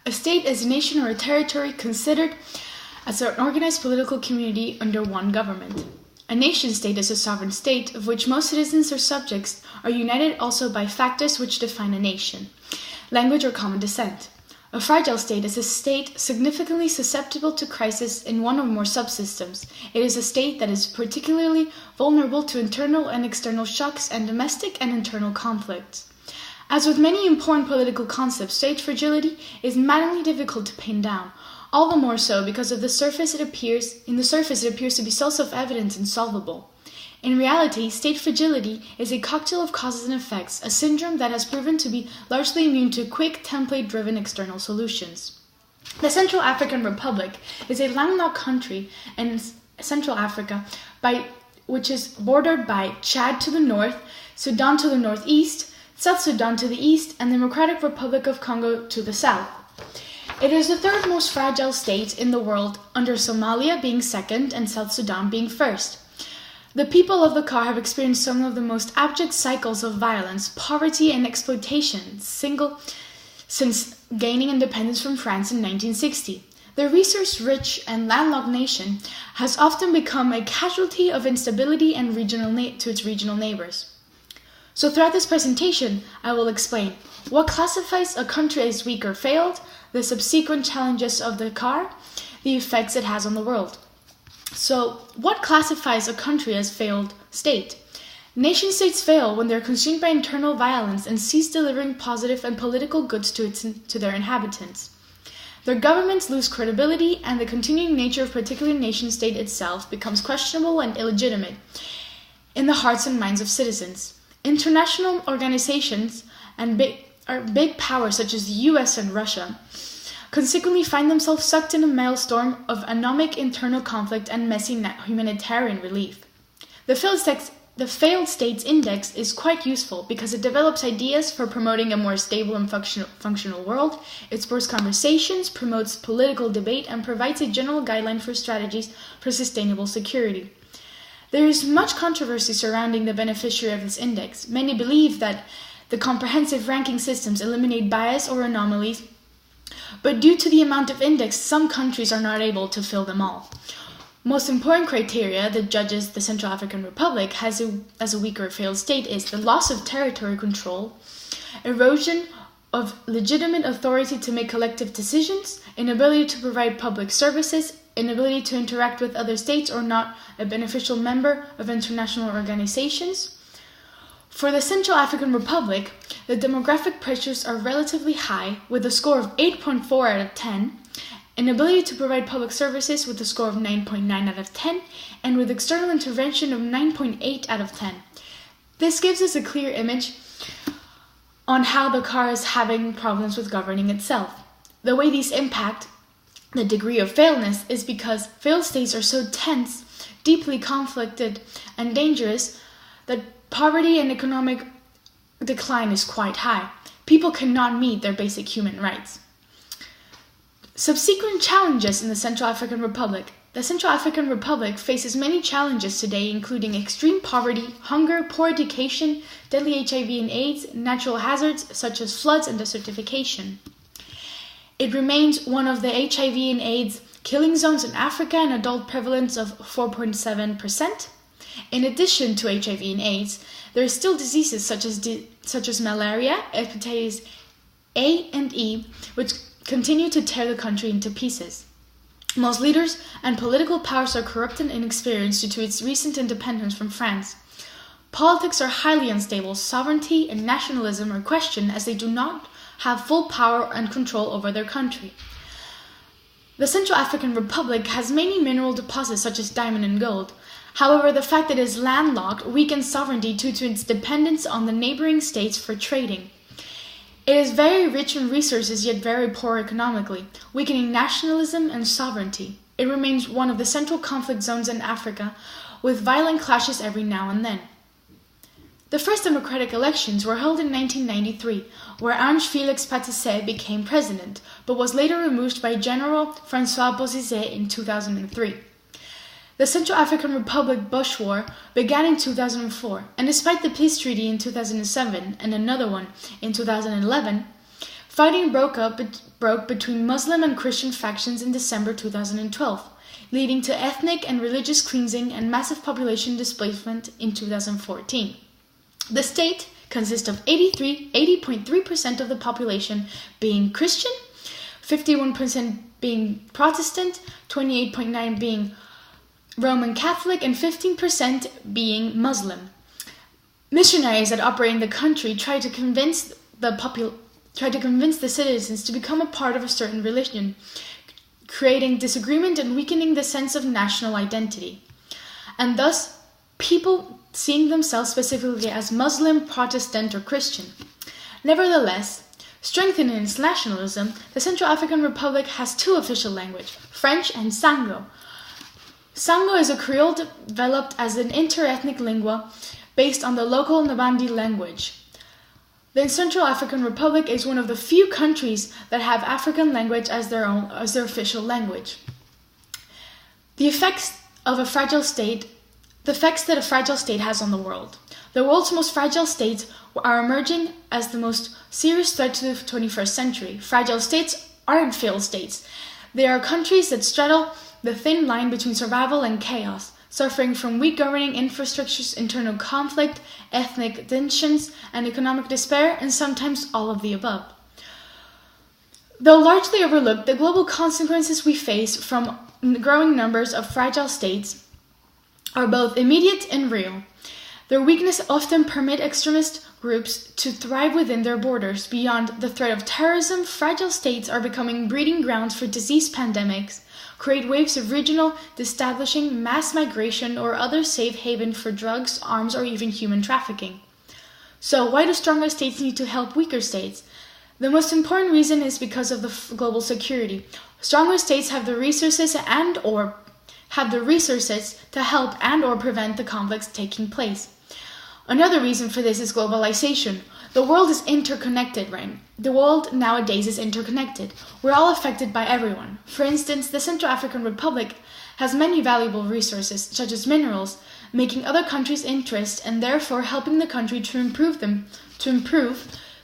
A state is a nation or a territory considered as an organized political community under one government. A nation-state is a sovereign state of which most citizens or subjects are united also by factors which define a nation, language or common descent. A fragile state is a state significantly susceptible to crisis in one or more subsystems. It is a state that is particularly vulnerable to internal and external shocks and domestic and internal conflicts. As with many important political concepts, state fragility is maddeningly difficult to pin down, all the more so because of the surface it appears to be so self-evident and solvable. In reality, state fragility is a cocktail of causes and effects, a syndrome that has proven to be largely immune to quick, template-driven external solutions. The Central African Republic is a landlocked country in Central Africa which is bordered by Chad to the north, Sudan to the northeast, South Sudan to the east, and the Democratic Republic of Congo to the south. It is the third most fragile state in the world, under Somalia being second and South Sudan being first. The people of the CAR have experienced some of the most abject cycles of violence, poverty, and exploitation since gaining independence from France in 1960. The resource-rich and landlocked nation has often become a casualty of instability and to its regional neighbors. So throughout this presentation, I will explain what classifies a country as weak or failed, the subsequent challenges of the CAR, the effects it has on the world. So, what classifies a country as failed state? Nation-states fail when they are consumed by internal violence and cease delivering positive and political goods to their inhabitants. Their governments lose credibility, and the continuing nature of a particular nation-state itself becomes questionable and illegitimate in the hearts and minds of citizens. International organizations and big powers such as the US and Russia consequently find themselves sucked in a maelstrom of anomic internal conflict and messy humanitarian relief. The Failed States Index is quite useful because it develops ideas for promoting a more stable and functional world, it spurs conversations, promotes political debate, and provides a general guideline for strategies for sustainable security. There is much controversy surrounding the beneficiary of this index. Many believe that the comprehensive ranking systems eliminate bias or anomalies, but due to the amount of index, some countries are not able to fill them all. Most important criteria that judges the Central African Republic as a weak or failed state is the loss of territory control, erosion of legitimate authority to make collective decisions, inability to provide public services, inability to interact with other states or not a beneficial member of international organizations. For the Central African Republic, the demographic pressures are relatively high, with a score of 8.4 out of 10, inability to provide public services with a score of 9.9 out of 10, and with external intervention of 9.8 out of 10. This gives us a clear image on how the CAR is having problems with governing itself. The way these impact the degree of failness is because failed states are so tense, deeply conflicted, and dangerous that poverty and economic decline is quite high. People cannot meet their basic human rights. Subsequent challenges in the Central African Republic. The Central African Republic faces many challenges today, including extreme poverty, hunger, poor education, deadly HIV and AIDS, natural hazards such as floods and desertification. It remains one of the HIV and AIDS killing zones in Africa, an adult prevalence of 4.7%. In addition to HIV and AIDS, there are still diseases such as malaria, hepatitis A and E, which continue to tear the country into pieces. Most leaders and political powers are corrupt and inexperienced due to its recent independence from France. Politics are highly unstable. Sovereignty and nationalism are questioned as they do not have full power and control over their country. The Central African Republic has many mineral deposits such as diamond and gold. However, the fact that it is landlocked weakens sovereignty due to its dependence on the neighboring states for trading. It is very rich in resources yet very poor economically, weakening nationalism and sovereignty. It remains one of the central conflict zones in Africa, with violent clashes every now and then. The first democratic elections were held in 1993, where Ange Félix Patissé became president, but was later removed by General François Bozizé in 2003. The Central African Republic Bush War began in 2004, and despite the peace treaty in 2007 and another one in 2011, Fighting broke between Muslim and Christian factions in December 2012, leading to ethnic and religious cleansing and massive population displacement in 2014. The state consists of 80.3% of the population being Christian, 51% being Protestant, 28.9% being Roman Catholic, and 15% being Muslim. Missionaries that operate in the country try to convince the citizens to become a part of a certain religion, creating disagreement and weakening the sense of national identity, and thus people seeing themselves specifically as Muslim, Protestant, or Christian. Nevertheless, strengthening its nationalism, the Central African Republic has two official languages, French and Sango. Sango is a Creole developed as an inter-ethnic lingua based on the local Nabandi language. The Central African Republic is one of the few countries that have African language as their official language. The effects that a fragile state has on the world. The world's most fragile states are emerging as the most serious threat to the 21st century. Fragile states aren't failed states. They are countries that straddle the thin line between survival and chaos, suffering from weak governing infrastructures, internal conflict, ethnic tensions, and economic despair, and sometimes all of the above. Though largely overlooked, the global consequences we face from growing numbers of fragile states are both immediate and real. Their weakness often permit extremist groups to thrive within their borders. Beyond the threat of terrorism, fragile states are becoming breeding grounds for disease pandemics, create waves of regional destabilization, mass migration, or other safe haven for drugs, arms, or even human trafficking. So why do stronger states need to help weaker states? The most important reason is because of the global security. Stronger states have the resources to help and or prevent the conflicts taking place. Another reason for this is globalization. The world is interconnected, right? The world nowadays is interconnected. We're all affected by everyone. For instance, the Central African Republic has many valuable resources, such as minerals, making other countries interested and therefore helping the country to improve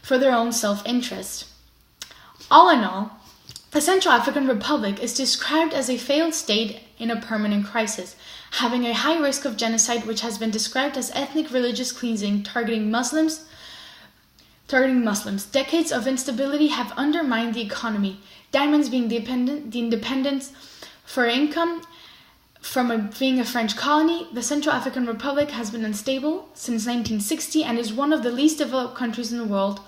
for their own self-interest. All in all, the Central African Republic is described as a failed state in a permanent crisis, having a high risk of genocide, which has been described as ethnic religious cleansing targeting Muslims. Decades of instability have undermined the economy, diamonds being the independence for income. From being a French colony, the Central African Republic has been unstable since 1960 and is one of the least developed countries in the world,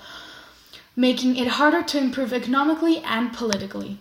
making it harder to improve economically and politically.